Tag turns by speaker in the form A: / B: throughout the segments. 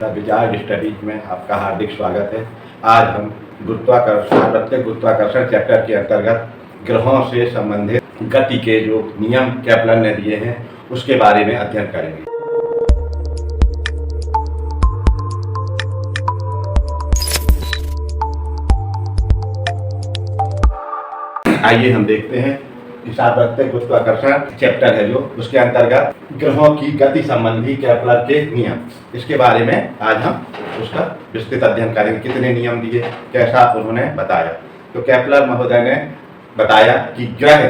A: विचार स्टडीज में आपका हार्दिक स्वागत है। आज हम सार्वत्रिक गुरुत्वाकर्षण चैप्टर के अंतर्गत ग्रहों से संबंधित गति के जो नियम केपलर ने दिए हैं उसके बारे में अध्ययन करेंगे। आइए हम देखते हैं कि सार्वत्रिक गुरुत्वाकर्षण चैप्टर है जो उसके अंतर्गत ग्रहों की गति संबंधी केपलर के नियम, इसके बारे में आज हम उसका विस्तृत अध्ययन करेंगे। कितने नियम दिए, कैसा उन्होंने बताया। तो केपलर महोदय ने बताया कि ग्रह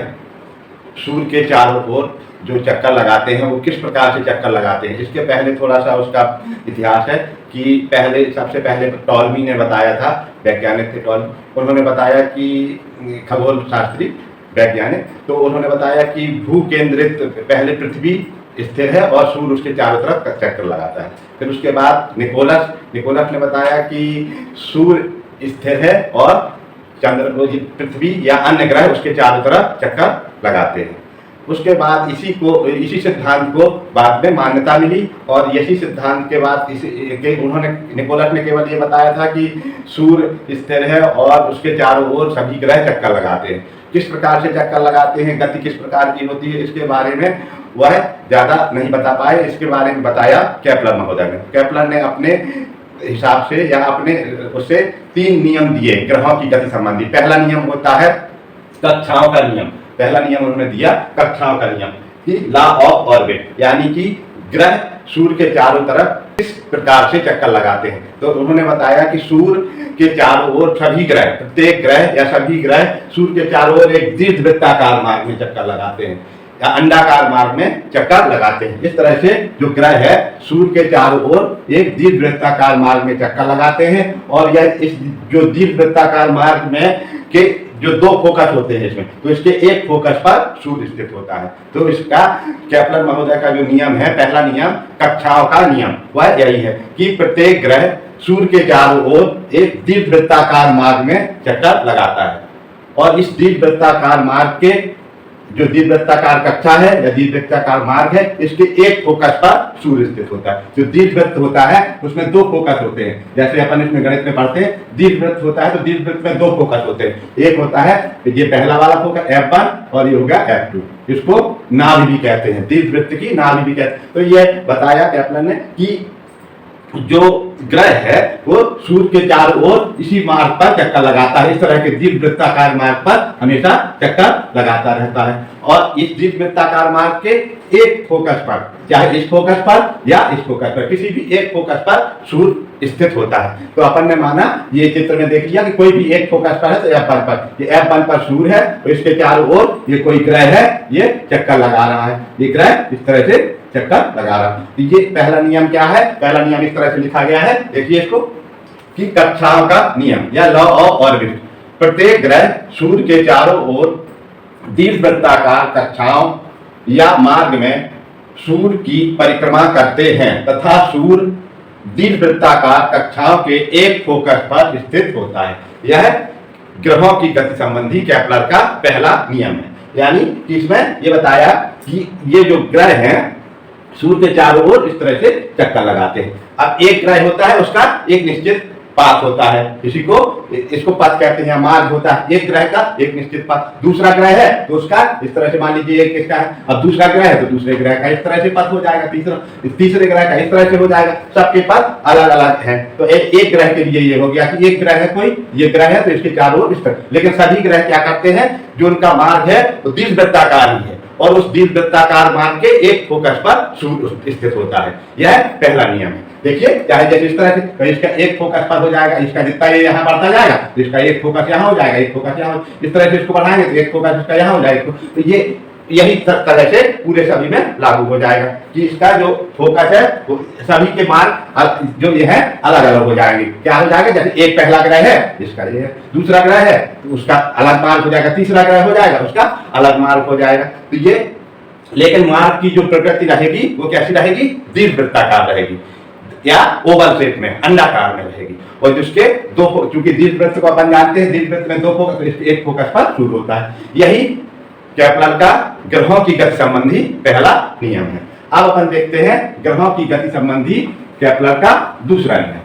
A: सूर्य के चारों ओर जो चक्कर लगाते हैं वो किस प्रकार से चक्कर लगाते हैं। इसके पहले थोड़ा सा उसका इतिहास है कि सबसे पहले टॉलमी ने बताया था, वैज्ञानिक थे टॉलमी। उन्होंने बताया कि खगोल शास्त्री वैज्ञानिक, तो उन्होंने बताया कि भू केंद्रित पहले पृथ्वी स्थिर है और सूर्य उसके चारों तरफ चक्कर लगाता है। फिर उसके बाद निकोलस ने बताया कि सूर्य स्थिर है और पृथ्वी या अन्य ग्रह उसके चारों तरफ चक्कर लगाते हैं। उसके बाद इसी सिद्धांत को बाद में मान्यता मिली और इसी सिद्धांत के बाद निकोलस ने केवल ये बताया था कि सूर्य स्थिर है और उसके चारों ओर सभी ग्रह चक्कर लगाते हैं। किस प्रकार से चक्कर लगाते हैं, गति किस प्रकार की होती है, इसके बारे में वह ज्यादा नहीं बता पाए। इसके बारे में बताया केपलर महोदय ने। केपलर ने अपने हिसाब से या अपने उससे 3 नियम दिए ग्रहों की गति संबंधी। पहला नियम होता है कक्षाओं का नियम। पहला नियम उन्होंने दिया कक्षाओं का नियम कि लॉ ऑफ ऑर्बिट, यानी कि ग्रह सूर्य के चारों तरफ किस प्रकार से चक्कर लगाते हैं। तो उन्होंने बताया कि सूर्य के चारों ओर सभी ग्रह, प्रत्येक ग्रह या सभी ग्रह सूर्य के चारों ओर एक दीर्घवृत्ताकार मार्ग में चक्कर लगाते हैं या अंडाकार मार्ग में चक्कर लगाते हैं। इस तरह से जो ग्रह है सूर्य के चारों ओर एक दीर्घवृत्ताकार मार्ग में चक्कर लगाते हैं। और यह इस जो दीर्घवृत्ताकार मार्ग में के जो 2 फोकस होते हैं इसमें, तो इसके एक फोकस पर सूर्य स्थित होता है। तो इसका केपलर महोदय का जो नियम है, पहला नियम कक्षाओं का नियम, वह यही है कि प्रत्येक ग्रह सूर्य के चारों ओर एक दीर्घवृत्ताकार मार्ग में चक्कर लगाता है। और इस दीर्घवृत्ताकार मार्ग के जो दीर्घवृत्ताकार कक्षा है या दीर्घवृत्ताकार मार्ग है, इसके एक फोकस पर सूर्य स्थित होता है। जो दीर्घवृत्त होता है उसमें 2 फोकस होते हैं। जैसे अपन इसमें गणित में पढ़ते हैं, दीर्घवृत्त होता है तो दीर्घवृत्त में 2 फोकस होते हैं। एक होता है ये पहला वाला फोकस F1 और ये हो गया F2। इसको नाभि भी कहते हैं, दीर्घवृत्त की नाभि भी कहते हैं। तो ये बताया केपलर ने कि जो ग्रह है वो सूर्य के चारों ओर इसी मार्ग पर चक्कर लगाता है। इस तरह के दीर्घवृत्ताकार मार्ग पर हमेशा चक्कर लगाता रहता है। और इस दीर्घवृत्ताकार मार्ग के एक फोकस पर, चाहे इस फोकस पर या इस फोकस पर, किसी भी एक फोकस पर सूर्य स्थित होता है। तो अपन ने माना ये चित्र में देख लिया कि कोई भी एक फोकस पर है तो F1 पर, ये F1 पर सूर्य है तो इसके चारों ओर ये कोई ग्रह है, ये चक्कर लगा रहा है। ये ग्रह इस तरह से चक्कर लगा रहा है। तो ये पहला नियम क्या है, पहला नियम इस तरह से लिखा गया है, देखिए इसको, कि कक्षाओं का नियम या लॉ ऑफ ऑर्बिट। प्रत्येक ग्रह सूर्य के चारों ओर दीर्घवृत्ताकार कक्षाओं या मार्ग में सूर्य की परिक्रमा करते हैं तथा सूर्य दीर्घवृत्ताकार कक्षाओं के एक फोकस पर स्थित होता है। यह ग्रहों की गति संबंधी केपलर का पहला नियम है। यानी कि इसमें ये बताया कि ये जो ग्रह हैं सूर्य के चारों ओर इस तरह से चक्कर लगाते हैं। अब एक ग्रह होता है, उसका एक निश्चित पाथ होता है, इसको पथ कहते हैं, मार्ग होता है एक ग्रह का, एक निश्चित पथ। दूसरा ग्रह है तो उसका इस तरह से, मान लीजिए एक इसका है, अब दूसरा ग्रह है तो दूसरे ग्रह का इस तरह से पथ हो जाएगा, तीसरे ग्रह का इस तरह से हो जाएगा। सबके पथ अलग अलग हैं। तो एक ग्रह के लिए ये हो गया कि एक ग्रह है, कोई ये ग्रह है तो इसके चारों ओर इस तरह। लेकिन सभी ग्रह क्या करते हैं, जो उनका मार्ग है तो दीर्घवृत्ताकार ही है और उस दीर्घवृत्ताकार मार्ग के एक फोकस पर सूर्य स्थित होता है। यह पहला नियम है। देखिए, चाहे जैसे इस तरह से तो इसका एक फोकस पर हो जाएगा, इसका जितना ये यहाँ बढ़ता जाएगा तो इसका एक फोकस यहाँ हो जाएगा, एक फोकस यहाँ, इस तरह से इसको बढ़ाएंगे तो एक फोकस इसका यहाँ हो जाएगा। तो ये यही तरह से पूरे सभी में लागू हो जाएगा कि इसका जो फोकस है वो सभी के मार्ग जो ये है अलग अलग हो जाएंगे। क्या हो जाएगा, जैसे एक पहला ग्रह है इसका ये है, दूसरा ग्रह है तो उसका अलग मार्ग हो जाएगा, तीसरा ग्रह हो जाएगा उसका अलग मार्ग हो जाएगा। तो ये, लेकिन मार्ग की जो प्रकृति रहेगी वो कैसी रहेगी, दीर्घवृत्ताकार रहेगी या ओवल शेप में, अंडाकार में रहेगी। और जिसके 2, चूंकि दीर्घवृत्त को अपन जानते हैं, दीर्घवृत्त में 2 फोकस, तो इसके एक फोकस पर सूर्य होता है। यही केपलर का ग्रहों की गति संबंधी पहला नियम है। अब अपन देखते हैं ग्रहों की गति संबंधी केपलर का दूसरा नियम,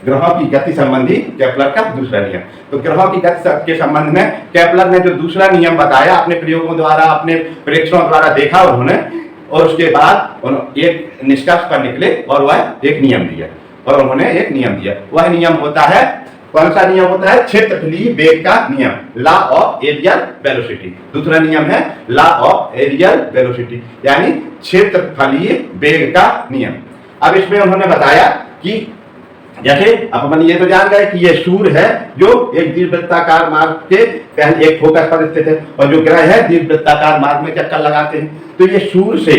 A: ग्रहों की गति संबंधी केपलर का दूसरा नियम। तो ग्रहों की गति के संबंध में केपलर ने जो दूसरा नियम बताया, अपने प्रयोगों द्वारा, अपने परीक्षणों द्वारा देखा उन्होंने, और उसके बाद एक निष्कर्ष पर निकले और वह एक नियम दिया, और उन्होंने एक नियम दिया। वह नियम होता है, कौन सा नियम होता है? क्षेत्रफलीय वेग का नियम, लॉ ऑफ एरियल वेलोसिटी। दूसरा नियम है लॉ ऑफ एरियल वेलोसिटी, यानी क्षेत्रफलीय वेग का नियम। अब इसमें उन्होंने बताया कि जैसे अपन ये तो जान गए कि ये सूर्य है जो एक दीर्घवृत्ताकार मार्ग के पहले एक फोकस पर स्थित है, और जो ग्रह है दीर्घवृत्ताकार मार्ग में चक्कर लगाते हैं। तो ये सूर्य से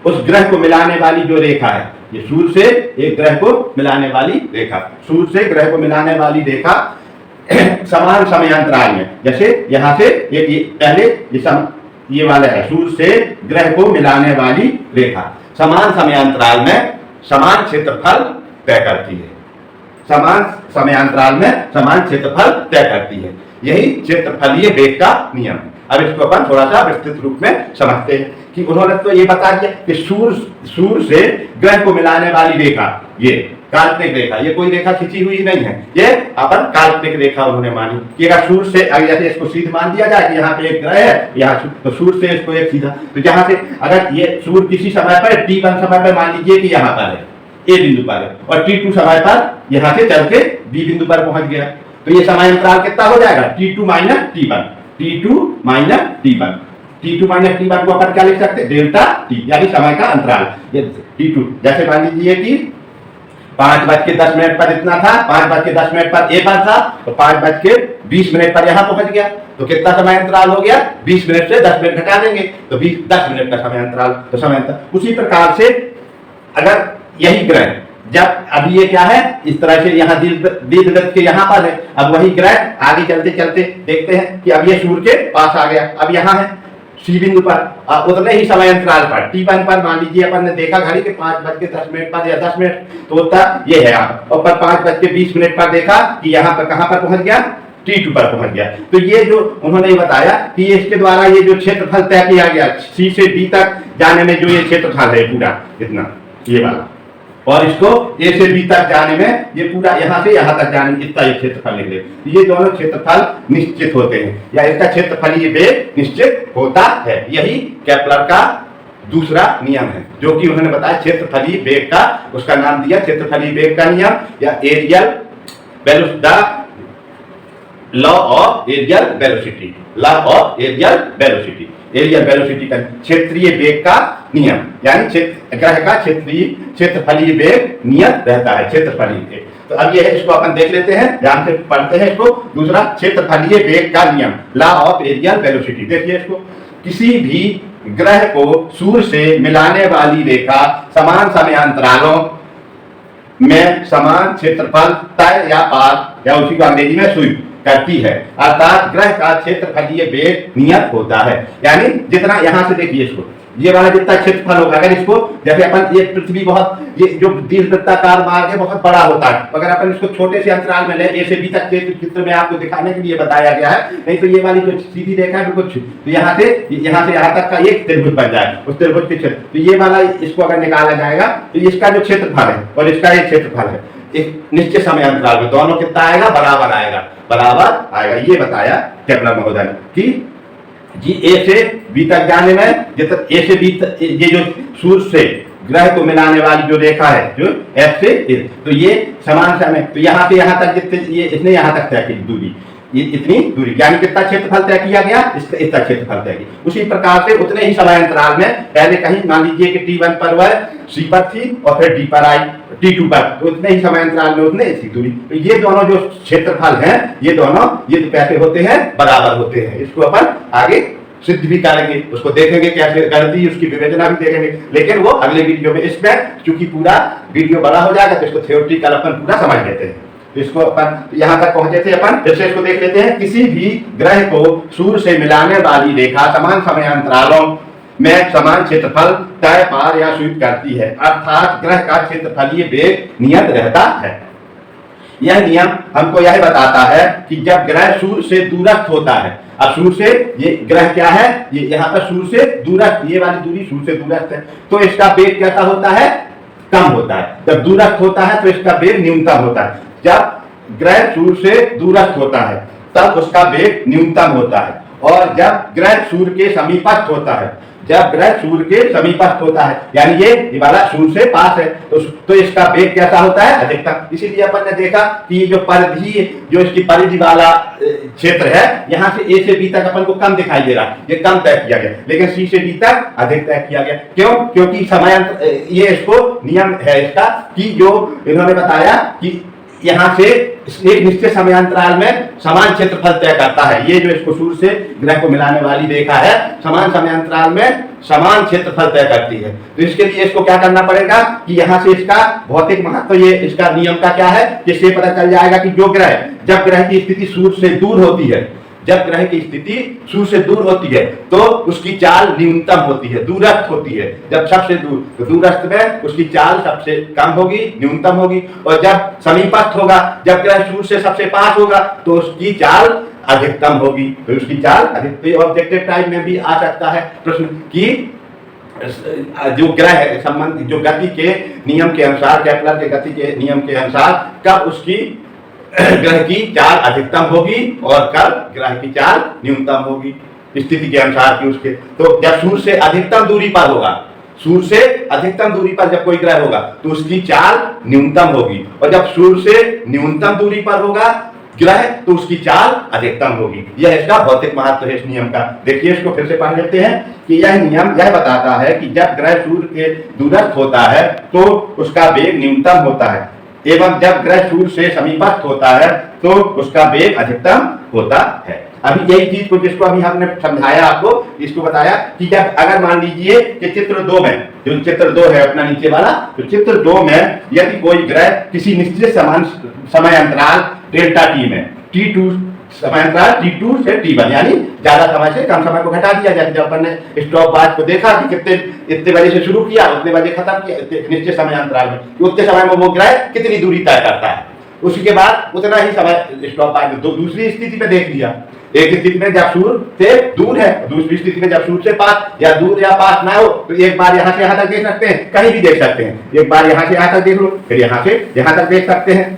A: उस ग्रह को मिलाने वाली जो रेखा है, ये सूर्य से एक ग्रह को मिलाने वाली रेखा, सूर्य से ग्रह को मिलाने वाली रेखा समान समयांतराल में, जैसे यहाँ से एक पहले ये वाला है, सूर्य से ग्रह को मिलाने वाली रेखा समान समयांतराल में समान क्षेत्रफल तय करती है, समान समयांतराल में समान क्षेत्रफल तय करती है। यही क्षेत्रफलीय वेग का नियम है। अब इसको अपन थोड़ा सा विस्तृत रूप में समझते हैं कि उन्होंने तो ये बता दिया कि सूर्य से ग्रह को मिलाने वाली रेखा, ये काल्पनिक रेखा, ये कोई रेखा खिंची हुई नहीं है, ये अपन काल्पनिक रेखा उन्होंने मानी कि अगर सूर्य से, अगर जैसे इसको सीध मान दिया जाए कि यहाँ पे एक ग्रह है, यहाँ तो सूर्य से इसको एक सीधा, तो जहां से अगर ये सूर्य किसी समय पर t1 समय पर मान लीजिए कि यहाँ पर है, ए बिंदु पर है, और t2 समय पर यहाँ से चल के बी बिंदु पर पहुंच गया, तो ये समय अंतराल कितना हो जाएगा? t2 minus t1, t2 minus t1, t2 minus t1 को अपन क्या लिख सकते हैं? डेल्टा t, यानी समय का अंतराल। ये t2 जैसे मान लीजिए कि 5:10 पर इतना था, 5:10 पर ए पर था, तो 5:20 पर यहाँ पहुंच गया, तो कितना समय अंतराल हो गया? 20 मिनट से 10 मिनट घटा देंगे तो 10 मिनट का समय अंतराल, तो समय अंतराल। उसी प्रकार से अगर यही ग्रह, जब अभी ये क्या है, इस तरह से यहाँ दीर्घवृत्त के यहाँ पर है, अब वही ग्रह आगे चलते चलते देखते हैं कि अब ये सूर्य के पास आ गया, अब यहाँ है सी बिंदु पर, उतने ही समय अंतराल पर t1 पर मान लीजिए अपन ने देखा घड़ी के 5:10 पर या 10 मिनट, तो होता ये है आप, और पर 5:20 पर देखा कि यहाँ पर कहाँ पर पहुंच गया? t2 पर पहुंच गया। तो ये जो उन्होंने बताया कि इसके द्वारा ये जो क्षेत्रफल तय किया गया, सी से डी तक जाने में जो ये क्षेत्रफल है पूरा इतना, ये वाला, और इसको ए से बी तक जाने में ये पूरा यहाँ से यहाँ तक जाने में इतना ये क्षेत्रफल निकले, ये दोनों क्षेत्रफल निश्चित होते हैं, या इसका क्षेत्रफलीय वेग निश्चित होता है। यही केपलर का दूसरा नियम है, जो कि उन्होंने बताया क्षेत्रफलीय वेग का, उसका नाम दिया क्षेत्रफलीय वेग का नियम, या areal velocity, law of areal velocity, law of areal velocity, areal velocity का क्षेत्रीय वेग का नियम, यानी ग्रह का क्षेत्रफलीय वेग नियत रहता है, क्षेत्रफलीय वेग। तो अब ये है, इसको अपन देख लेते हैं, ध्यान से पढ़ते हैं इसको। दूसरा क्षेत्रफलीय वेग का नियम, लॉ ऑफ एरियल वेलोसिटी। देखिए इसको, किसी भी ग्रह को सूर्य से मिलाने वाली रेखा समान समयांतरालों में समान क्षेत्रफल तय या पार, या उसी को अंग्रेजी में स्वीप करती है, अर्थात ग्रह का क्षेत्रफलीय वेग नियत होता है। यानी जितना यहाँ से देखिए इसको, ये वाला जितना क्षेत्रफल होगा, अगर इसको जैसे अपन ये पृथ्वी बहुत, ये जो दीर्घवृत्ताकार मार्ग है बहुत बड़ा होता है, अगर अपन इसको छोटे से अंतराल में ले, ए से बी तक के चित्र में आपको दिखाने के लिए बताया गया है, नहीं तो ये वाली जो सीधी रेखा है कुछ, तो यहाँ से यहाँ तक का एक त्रिभुज बन जाए, उस त्रिभुज के क्षेत्र, तो ये वाला इसको अगर निकाला जाएगा तो इसका जो क्षेत्रफल है और इसका एक क्षेत्रफल है, एक निश्चित समय अंतराल में दोनों कितना आएगा? बराबर आएगा, बराबर आएगा। ये बताया केपलर महोदय ने कि जी ए से बी तक जाने में, जितना ए से बी ये जो सूर्य से ग्रह को मिलाने वाली जो रेखा है, जो एफ से, तो ये समान समय, तो यहाँ से यहाँ तक जितने ये इसने यहाँ तक तय की दूरी, ये इतनी दूरी, यानी कितना क्षेत्रफल तय किया गया? इतना क्षेत्रफल तय किया। उसी प्रकार से उतने ही समय अंतराल में, पहले कहीं मान लीजिए कि t1 पर वह सी पर थी और फिर डी पर आई, t2 पर, तो उतने ही समय अंतराल में उतने इसी दूरी, तो ये दोनों जो क्षेत्रफल हैं, ये दोनों ये तो कैसे होते हैं? बराबर होते हैं। इसको अपन आगे सिद्ध भी करेंगे, उसको देखेंगे कैसे करती है, उसकी विवेचना भी देखेंगे, लेकिन वो अगले वीडियो में। इसमें चूंकि पूरा वीडियो बड़ा हो जाएगा तो इसको थ्योरेटिकल अपन पूरा समझ लेते हैं। तो इसको अपन यहाँ तक पहुंचे थे, अपन फिर से इसको देख लेते हैं। किसी भी ग्रह को सूर्य से मिलाने वाली रेखा समान समयांतरालों में समान क्षेत्रफल तय पार या स्वीप करती है, अर्थात ग्रह का क्षेत्रफलीय वेग नियत रहता है। यह नियम हमको यह बताता है कि जब ग्रह सूर्य से दूरस्थ होता है, अब सूर्य से ये ग्रह क्या है, ये यहाँ पर सूर्य से दूरस्थ, ये वाली दूरी सूर्य से दूरस्थ है, तो इसका वेग कैसा होता है? कम होता है। जब दूरस्थ होता है तो इसका वेग न्यूनतम होता है। जब ग्रह सूर्य से दूरस्थ होता है तब उसका वेग न्यूनतम होता है, और जब ग्रह सूर्य के समीपस्थ होता है, जब ग्रह सूर्य के समीपस्थ होता है, यानी ये वाला सूर्य से पास है, तो इसका वेग कैसा होता है? अधिकतम। इसीलिए अपन ने देखा कि जो परिधि, जो इसकी परिधि वाला क्षेत्र है, यहाँ से ए से बी तक अपन को कम दिखाई दे रहा है, ये कम तय किया गया, लेकिन सी से डी तक अधिक तय किया गया। क्यों? क्योंकि समयांतर, ये इसको नियम है इसका कि जो इन्होंने बताया कि यहाँ से एक निश्चित समयांतराल में समान क्षेत्रफल तय करता है। ये जो इसको सूर्य से ग्रह को मिलाने वाली रेखा है, समान समयांतराल में समान क्षेत्रफल तय करती है। तो इसके लिए इसको क्या करना पड़ेगा कि यहाँ से इसका भौतिक महत्व, ये इसका नियम का क्या है, इससे पता चल जाएगा कि जो ग्रह, जब ग्रह की स्थिति सूर्य से दूर होती है, जब ग्रह की स्थिति सूर्य से दूर होती है तो उसकी चाल न्यूनतम होती है, दूरस्थ होती है। जब सबसे दूर, तो दूरस्थ में उसकी चाल सबसे कम होगी, न्यूनतम होगी, और जब समीपस्थ होगा, जब ग्रह सूर्य से सबसे पास होगा तो उसकी चाल अधिकतम होगी, तो उसकी चाल अधिकतम। ऑब्जेक्टिव टाइप में भी आ सकता है प्रश्न कि जो ग्रह संबंध, जो गति के नियम के अनुसार, केपलर के गति के नियम के अनुसार कब उसकी ग्रह की चाल अधिकतम होगी और कब ग्रह की चाल न्यूनतम होगी, स्थिति के अनुसार की उसके। तो जब सूर्य से अधिकतम दूरी पर होगा, सूर्य से अधिकतम दूरी पर जब कोई ग्रह होगा तो उसकी चाल न्यूनतम होगी, और जब सूर्य से न्यूनतम दूरी पर होगा ग्रह तो उसकी चाल अधिकतम होगी। यह इसका भौतिक महत्व है इस नियम का। देखिए, इसको फिर से पढ़ लेते हैं कि यह नियम यह बताता है कि जब ग्रह सूर्य के दूरस्थ होता है तो उसका वेग न्यूनतम होता है, एवं जब ग्रह सूर्य से समीपस्थ होता है तो उसका वेग अधिकतम होता है। अभी यही चीज को जिसको अभी हमने समझाया आपको, इसको बताया कि जब अगर मान लीजिए कि चित्र 2 में, जो चित्र 2 है अपना नीचे वाला, तो चित्र 2 में यदि कोई ग्रह किसी निश्चित समान समय अंतराल डेल्टा टी में, T2 समय अंतराल T2 से T1, यानी ज्यादा समय से कम समय को घटा दिया जाए। जब अपन ने स्टॉप वॉच को देखा कि इतने बजे से शुरू किया, उतने बजे खत्म किया, निश्चित समय अंतराल में, उतने समय में वो ग्रह कितनी दूरी तय करता है, उसके बाद उतना ही समय स्टॉप वॉच में दूसरी स्थिति में देख लिया। एक स्थिति में जब सूर्य से दूर है, दूसरी स्थिति में जब सूर्य से पास, या दूर या पास ना हो, तो एक बार यहाँ से यहाँ तक देख सकते हैं, कहीं भी देख सकते हैं। एक बार यहाँ से यहाँ तक देख लो, फिर यहाँ से यहाँ तक देख सकते हैं,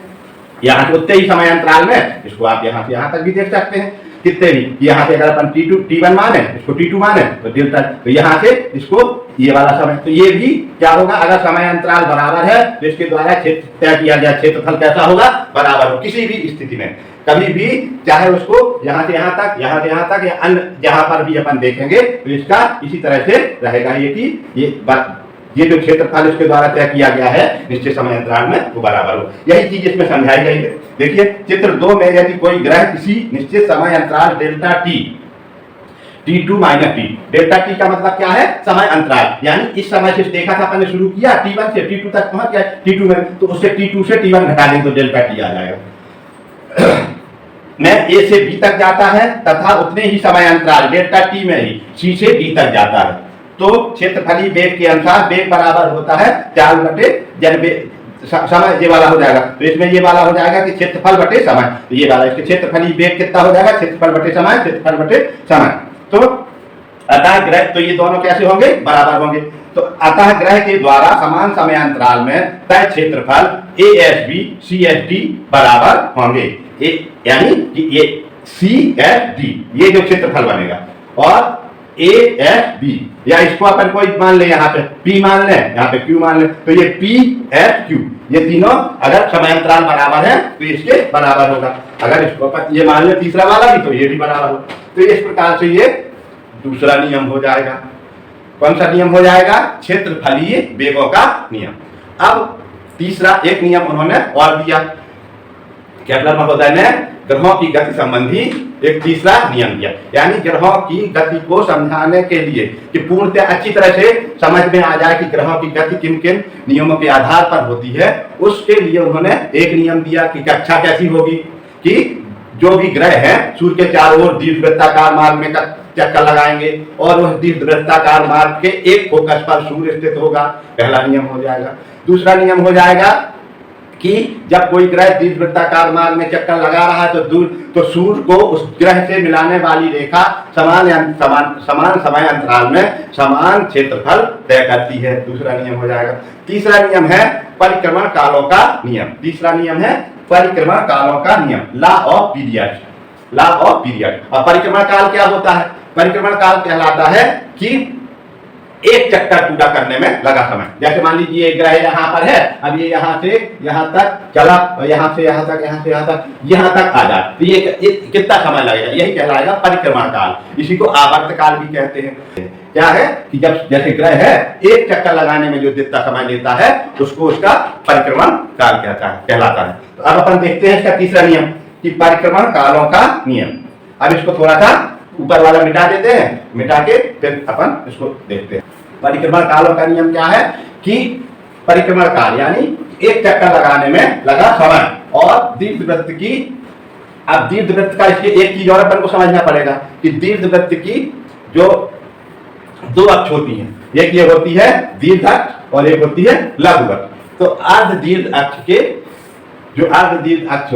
A: यहाँ से उतने ही समय अंतराल में इसको आप यहाँ से यहाँ तक भी देख सकते हैं, कितने भी। यहाँ से अगर अपन T1 माने, इसको T2 माने, तो डेल्टा, तो यहाँ से इसको ये वाला समय, तो ये भी क्या होगा, अगर समय अंतराल बराबर है तो इसके द्वारा क्षेत्र तय किया गया क्षेत्रफल कैसा होगा, बराबर हो। किसी भी स्थिति में कभी भी, चाहे उसको यहाँ से यहाँ तक, यहाँ से यहाँ तक, या अन्य जहां पर भी अपन देखेंगे तो इसका इसी तरह से रहेगा, ये कि ये जो क्षेत्रफल इसके द्वारा तय किया गया है निश्चित समय अंतराल में, वो बराबर हो। यही चीज इसमें समझाई गई है। देखिए, चित्र 2 में यदि कोई ग्रह किसी निश्चित समय अंतराल delta T, T2 minus T, delta T का मतलब क्या है, समय अंतराल, यानी इस समय से देखा था अपन ने शुरू किया, T1 से T2 तक पहुंच गया, T2 में, तो उससे T2 से T1 घटा दें तो डेल्टा टी आ जाएगा। में ए से बी तक जाता है तथा उतने ही समय अंतराल डेल्टा टी में ही सी से डी तक जाता है, तो क्षेत्रफलीय वेग के अनुसार वेग बराबर होता है चाल बटे समय, ये वाला हो जाएगा। तो इसमें ये वाला हो जाएगा कि क्षेत्रफल बटे समय, तो ये वाला इसके क्षेत्रफलीय वेग कितना हो जाएगा, क्षेत्रफल बटे समय, क्षेत्रफल बटे समय। तो अतः ग्रह, तो ये दोनों कैसे होंगे, बराबर होंगे। तो अतः ग्रह के द्वारा समान समयांतराल में तय क्षेत्रफल ASB CSD बराबर होंगे, यानी कि ये CSD ये जो क्षेत्रफल बनेगा, और ASB, या इसको अपन कोई मान ले, यहाँ पे P मान ले, यहाँ पे Q मान ले, तो ये PSQ, ये तीनों अगर समयांतराल बराबर है तो इसके बराबर होगा। अगर इसको अपन ये मान ले तीसरा वाला भी, तो ये भी बराबर हो। तो इस प्रकार से ये दूसरा नियम हो जाएगा। कौन सा नियम हो जाएगा, क्षेत्रफलीय वेगों का नियम। अब तीसरा एक नियम उन्होंने और दिया, केपलर महोदय ने ग्रहों की गति संबंधी एक तीसरा नियम दिया, यानी ग्रहों की गति को समझाने के लिए कि पूर्णतः अच्छी तरह से समझ में आ जाए कि ग्रहों की गति किन किन नियमों के आधार पर होती है, उसके लिए उन्होंने एक नियम दिया कि कक्षा कैसी होगी, कि जो भी ग्रह है सूर्य के चारों ओर दीर्घवृत्ताकार मार्ग में चक्कर लगाएंगे, और वह दीर्घवृत्ताकार मार्ग के एक फोकस पर सूर्य स्थित होगा, पहला नियम हो जाएगा। दूसरा नियम हो जाएगा कि जब कोई ग्रह दीर्घवृत्ताकार मार्ग में चक्कर लगा रहा है तो सूर्य को उस ग्रह से मिलाने वाली रेखा समान समय अंतराल में समान क्षेत्रफल तय करती है। दूसरा नियम हो जाएगा। तीसरा नियम है परिक्रमण कालों का नियम। तीसरा नियम है परिक्रमण कालों का नियम, law of period. Law of period. और परिक्रमण काल क्या होता है? परिक्रमण काल कहलाता है कि एक चक्कर पूरा करने में लगा समय। जैसे मान लीजिए एक ग्रह यहाँ पर है, अब ये यहाँ से यहाँ तक चला और यहाँ से यहाँ तक, यहाँ से यहाँ तक आ जाए, तो ये कितना समय लगेगा? यही कहलाएगा परिक्रमण काल। इसी को आवर्त काल भी कहते हैं। क्या है कि जब जैसे ग्रह है एक चक्कर लगाने में जो जितना समय लेता है उसको उसका परिक्रमण काल कहलाता है। तो अब अपन देखते हैं इसका तीसरा नियम कि परिक्रमण कालों का नियम। अब इसको थोड़ा सा ऊपर वाला मिटा देते हैं, मिटा के फिर अपन इसको देखते हैं। परिक्रमण कालों का नियम क्या है कि परिक्रमण काल यानी एक चक्कर लगाने में लगा समय और दीर्घवृत्त की, अब दीर्घवृत्त का इसके एक चीज और अपन को समझना पड़ेगा कि दीर्घवृत्त की जो दो अक्ष होती हैं, एक ये होती है दीर्घ अक्ष और एक होती है लघु अक्ष। तो अर्ध दीर्घ अक्ष के जो अर्ध दीर्घ अक्ष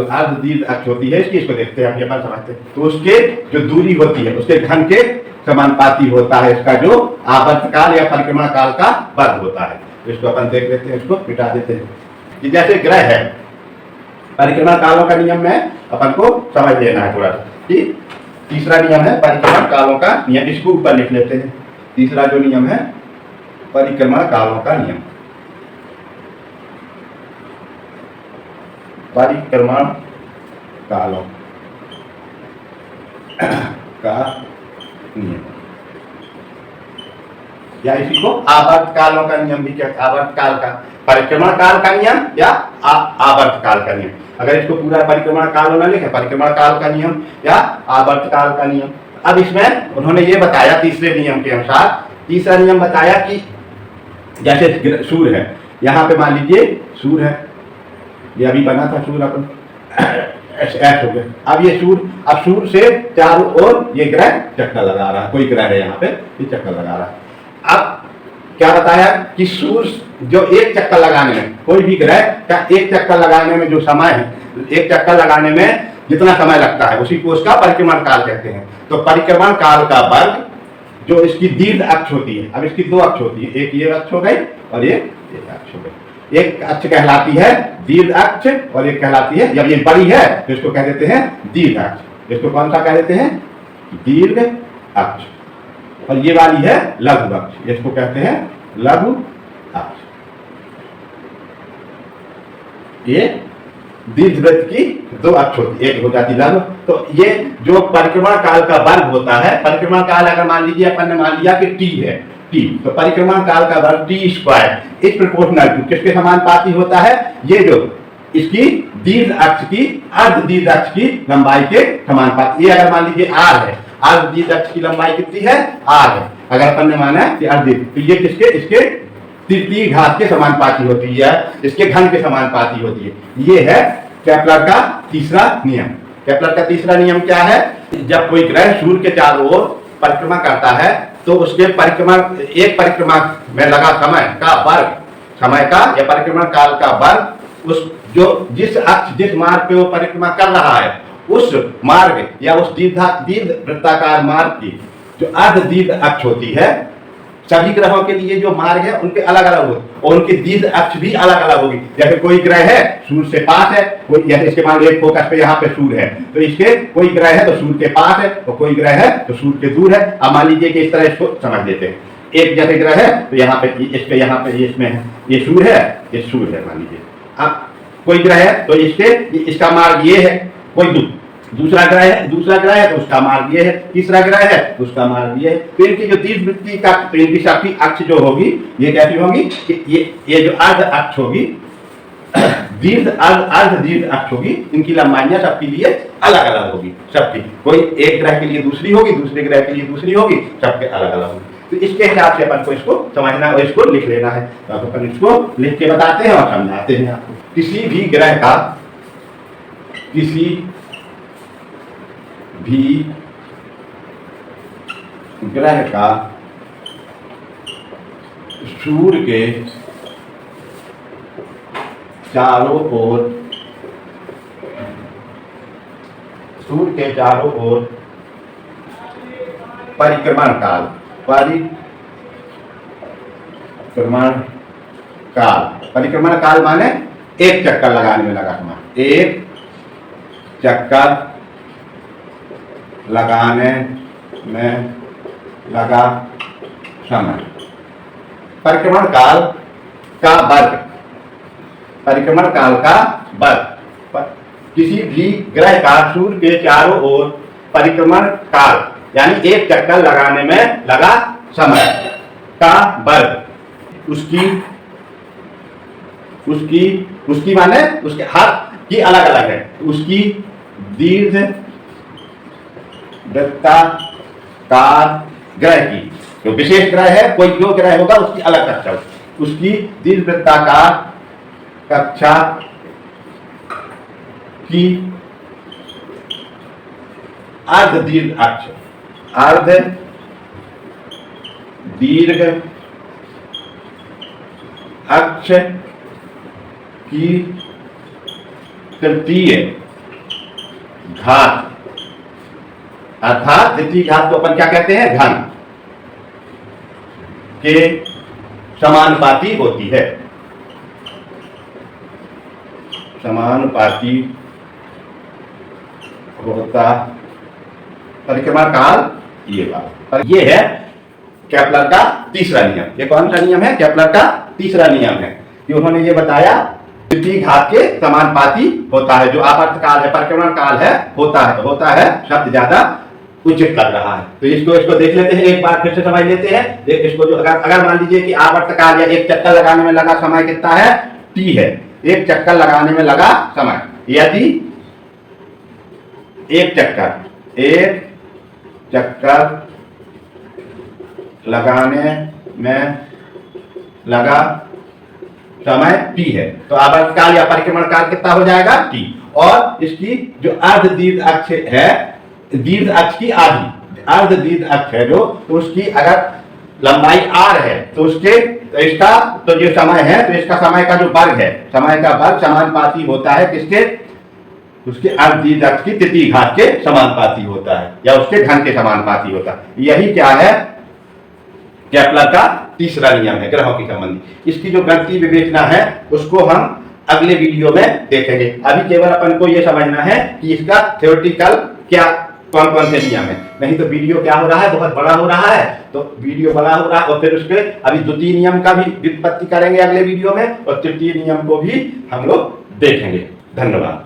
A: होती है इसको देखते हैं, हम अपन समझते हैं। तो उसके जो दूरी होती है उसके घन के समानुपाती होता है इसका जो आवर्त काल या परिक्रमण काल का वर्ग होता है। तो इसको अपन देख लेते हैं, इसको मिटा देते हैं कि जैसे ग्रह है परिक्रमण कालों का नियम में अपन को समझ लेना है थोड़ा सा कि तीसरा नियम है परिक्रमण कालों का नियम। इसको ऊपर लिख लेते हैं। तीसरा जो नियम है परिक्रमण कालों का नियम, परिक्रमण कालों का नियम या इसी को आवर्त कालों का नियम भी कहते हैं। आवर्त काल का परिक्रमण काल का नियम या आवर्त काल का नियम। अगर इसको पूरा परिक्रमण काल ना लिखे, परिक्रमण काल का नियम या आवर्त काल का नियम। अब इसमें उन्होंने ये बताया तीसरे नियम के अनुसार, तीसरा नियम बताया कि जैसे सूर्य है, यहाँ पे मान लीजिए सूर्य है, ये अभी बना था सूर्य अपन ऐसे हो गया। अब ये सूर्य, अब सूर्य से चारों ओर ये ग्रह चक्कर लगा रहा है, कोई ग्रह है यहाँ पे ये चक्कर लगा रहा है। अब क्या बताया कि सूर्य जो एक चक्कर लगाने में, कोई भी ग्रह का एक चक्कर लगाने में जो समय है, एक चक्कर लगाने में जितना समय लगता है उसी को उसका परिक्रमण काल कहते हैं। तो परिक्रमण काल का वर्ग जो इसकी दीर्घ अक्ष होती है, अब इसकी दो अक्ष होती है, एक ये अक्ष हो गई और एक अक्ष हो गई। एक अक्ष कहलाती है दीर्घ अक्ष और एक कहलाती है, जब ये बड़ी है तो इसको कह देते हैं दीर्घ अक्ष। इसको कौन सा कह देते हैं? दीर्घ अक्ष। और ये वाली है लघु अक्ष, इसको कहते हैं लघु अक्ष। ये दीर्घवृत्त की दो अक्ष होती है, एक हो जाती लघु। तो ये जो परिक्रमण काल का वर्ग होता है, परिक्रमण काल अगर मान लीजिए अपन ने मान लिया कि टी है, टी, तो परिक्रमण काल का वर्ग टी स्क्वायर इस प्रोपोर्शनल टू किसके समानुपाती होता है? ये जो इसकी दीर्घ अक्ष की अर्ध दीर्घ अक्ष की लंबाई के समानुपाती। ये अगर मान लीजिए आर है, अर्ध दीर्घ अक्ष की लंबाई कितनी है? आर है। अगर अपन ने माना कि अर्ध, तो ये किसके, इसके तृतीय घात के समानुपाती होती है, इसके घन के समानुपाती होती है। ये है केपलर का तीसरा नियम। केपलर का तीसरा नियम क्या है? जब कोई ग्रह सूर्य के चारों ओर परिक्रमा करता है तो उसके एक परिक्रमा में लगा समय का वर्ग, समय का या परिक्रमण काल का वर्ग उस जो जिस मार्ग पे वो परिक्रमा कर रहा है उस मार्ग या उस दीर्घ वृत्ताकार मार्ग की जो अर्ध दीर्घ अक्ष होती है, सभी ग्रहों के लिए जो मार्ग है उनके अलग अलग होगी और उनकी दीर्घ अक्ष भी अलग अलग होगी। जैसे कोई ग्रह है सूर्य से पास है, कोई जैसे इसके मान लीजिए फोकस पे यहाँ पे सूर्य है, तो इसके कोई ग्रह है तो सूर्य के पास है और कोई ग्रह है तो सूर्य के दूर है। अब मान लीजिए कि इस तरह इसको समझ लेते हैं, एक जैसे ग्रह है तो यहाँ पे इसके यहाँ पे इसमें है, ये सूर्य है, ये सूर्य है मान लीजिए। अब कोई ग्रह है तो इसका मार्ग ये है, कोई दूसरा ग्रह है तो उसका मार्ग ये है, तीसरा ग्रह है तो उसका मार्ग ये है। तो इनकी जो दीर्घवृत्तीय का, तो इनकी सबकी अक्ष जो होगी ये कैसी होगी कि ये जो अर्ध अक्ष होगी, अर्ध दीर्घ अक्ष होगी, इनकी लंबाइयां सबके लिए अलग अलग होगी सबकी। कोई एक ग्रह के लिए दूसरी होगी, दूसरे ग्रह के लिए दूसरी होगी, सबके अलग अलग होगी। तो इसके हिसाब से अपन को इसको समझना और इसको लिख लेना है। तो अपन इसको लिख के बताते हैं और समझाते हैं आपको। किसी भी ग्रह का सूर्य के चारों ओर, सूर्य के चारों ओर परिक्रमण काल, परिक्रमण काल माने एक चक्कर लगाने में लगा समय, एक चक्कर लगाने में लगा समय। परिक्रमण काल का वर्ग, परिक्रमण काल का वर्ग, किसी भी ग्रह का सूर्य के चारों ओर परिक्रमण काल यानी एक चक्कर लगाने में लगा समय का वर्ग, उसकी माने उसके हर की अलग अलग है, उसकी दीर्घ वृत्ताकार ग्रह की, जो विशेष ग्रह है, कोई जो ग्रह होगा उसकी अलग कक्षा होगी, उसकी दीर्घ वृत्ताकार कक्षा की अर्ध दीर्घ अक्ष, अर्ध दीर्घ अक्ष की तृतीय घात, अर्थात तृतीय घात को अपन क्या कहते हैं, घन के समानुपाती होती है, समानुपाती होता परिक्रमण काल ये बात। पर ये है केपलर का तीसरा नियम। ये कौन सा नियम है? केपलर का तीसरा नियम है कि उन्होंने ये बताया तृतीय घात के समानुपाती होता है, जो आवर्त काल है, परिक्रमण काल है, होता है शब्द ज्यादा उचित लग रहा है। तो इसको देख लेते हैं, एक बार फिर से समझ लेते हैं। इसको जो अगर मान लीजिए कि आवर्त काल या एक चक्कर लगाने में लगा समय कितना है, टी है, एक चक्कर लगाने में लगा समय, यदि एक चक्कर लगाने में लगा समय टी है, तो आवर्त काल या परिक्रमण काल कितना हो जाएगा, टी। और इसकी जो अर्ध दीर्घ अक्ष है, दीर्घ अक्ष की आधी, अर्ध दीर्घ अक्ष है जो, तो उसकी अगर लंबाई r है तो उसके तो इसका तो जो समय है, तो इसका समय का जो वर्ग है, समय का वर्ग समानुपाती होता है किसके, उसके अर्ध दीर्घ अक्ष की तृतीय घात के समानुपाती होता है, या उसके घन के समानुपाती होता है। यही क्या है, केपलर का तीसरा नियम है ग्रहों की संबंधी। इसकी जो गणितीय विवेचना है उसको हम अगले वीडियो में देखेंगे। अभी केवल अपन को यह समझना है कि इसका थ्योरेटिकल क्या कौन कौन से नियम है, नहीं तो वीडियो क्या हो रहा है, बहुत बड़ा हो रहा है। तो वीडियो बड़ा हो रहा है और फिर उसके अभी द्वितीय नियम का भी व्युत्पत्ति करेंगे अगले वीडियो में, और तृतीय नियम को भी हम लोग देखेंगे। धन्यवाद।